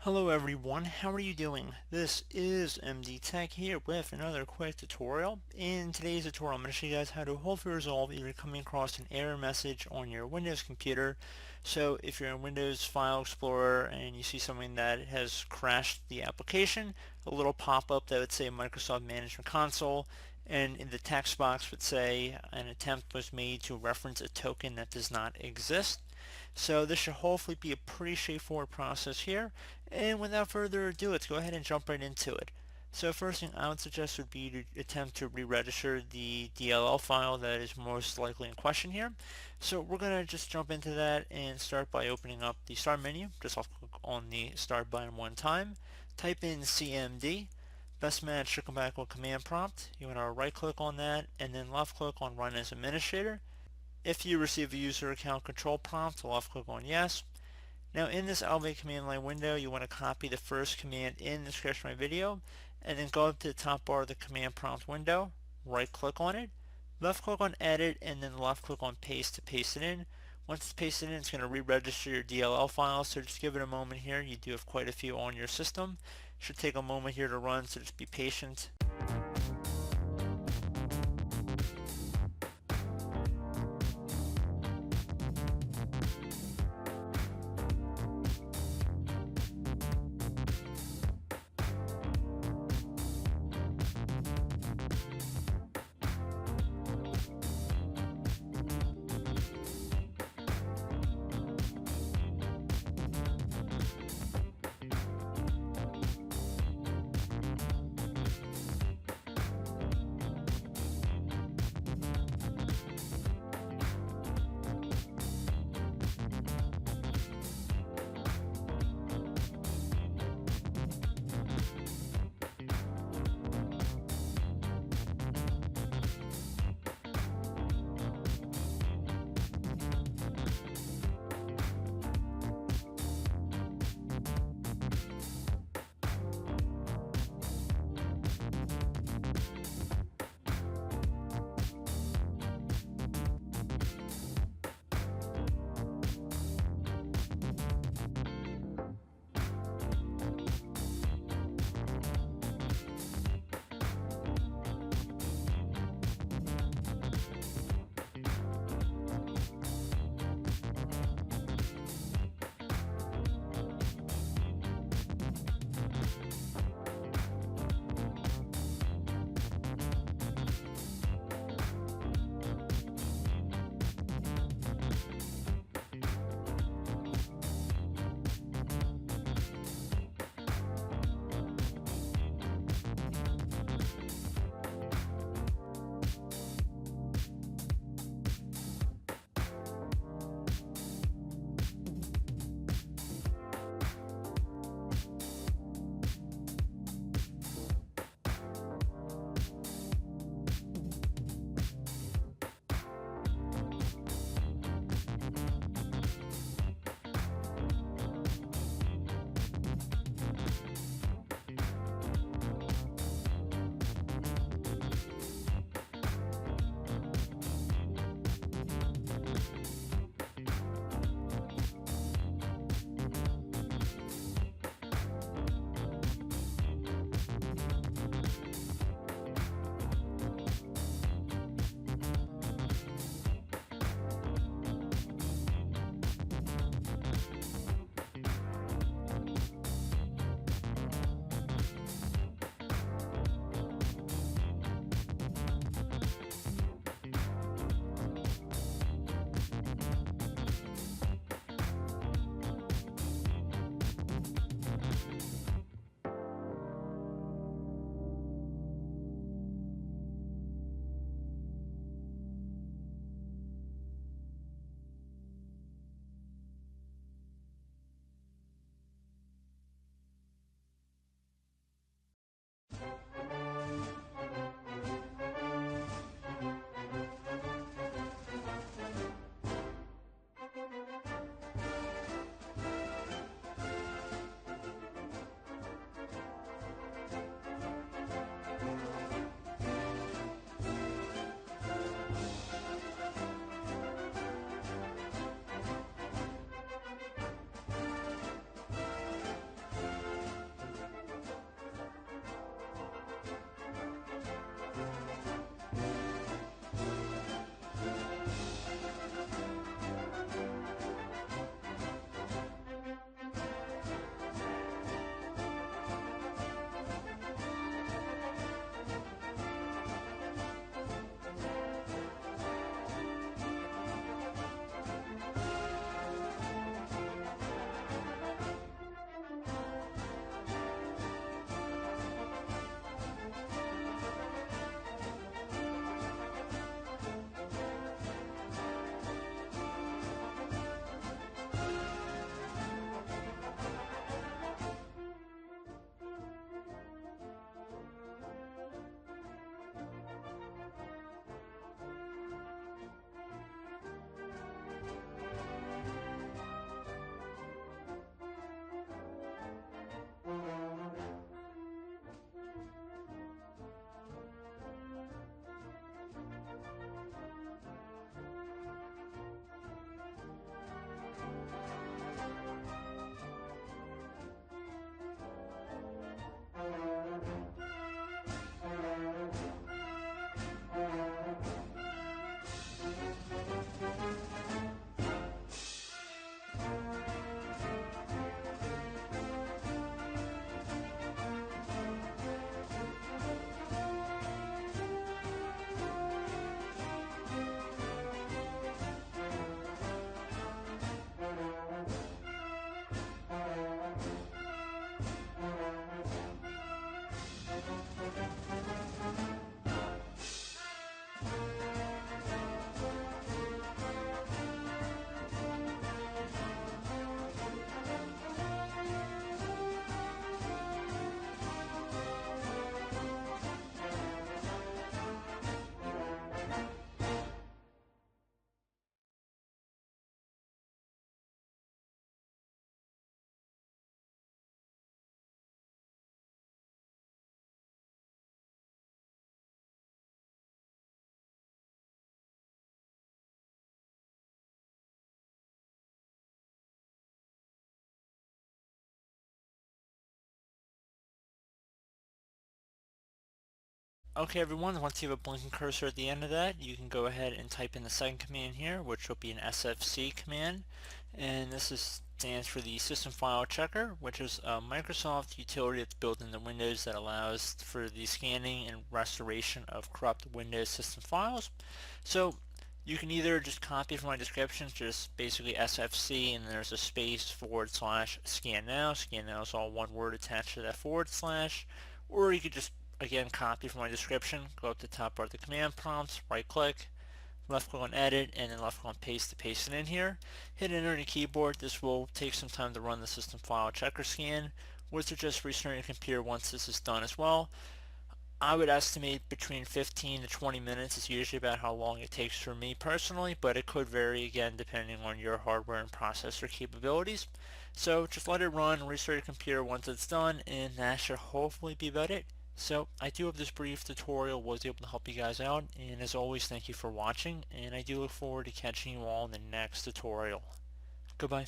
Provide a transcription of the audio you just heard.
Hello everyone, how are you doing? This is MD Tech here with another quick tutorial. In today's tutorial, I'm going to show you guys how to hopefully resolve if you're coming across an error message on your Windows computer. So if you're in Windows File Explorer and you see something that has crashed the application, a little pop-up that would say Microsoft Management Console, and in the text box would say an attempt was made to reference a token that does not exist. So this should hopefully be a pretty straightforward process here. And without further ado, let's go ahead and jump right into it. So first thing I would suggest would be to attempt to re-register the DLL file that is most likely in question here. So we're going to just jump into that and start by opening up the start menu. Just left click on the start button one time. Type in CMD. Best match should come back with command prompt. You want to right click on that and then left click on run as administrator. If you receive a user account control prompt, left click on yes. Now in this Elevate command line window, you want to copy the first command in the description of my video, and then go up to the top bar of the command prompt window, right click on it, left click on edit, and then left click on paste to paste it in. Once it's pasted in, it's going to re-register your DLL file, so just give it a moment here. You do have quite a few on your system. Should take a moment here to run, so just be patient. Okay everyone, once you have a blinking cursor at the end of that, you can go ahead and type in the second command here, which will be an SFC command. And stands for the System File Checker, which is a Microsoft utility that's built into Windows that allows for the scanning and restoration of corrupt Windows system files. So you can either just copy from my description, just basically SFC, and there's a space /scannow. Scannow is all one word attached to that /, or you could just again copy from my description, go up to the top part of the command prompt, right click, left click on edit, and then left click on paste to paste it in here. Hit enter on your keyboard. This will take some time to run the system file checker scan. Would suggest restarting your computer once this is done as well. I would estimate between 15 to 20 minutes is usually about how long it takes for me personally, but it could vary again depending on your hardware and processor capabilities. So just let it run, restart your computer once it's done, and that should hopefully be about it. So I do hope this brief tutorial was able to help you guys out, and as always, thank you for watching, and I do look forward to catching you all in the next tutorial. Goodbye.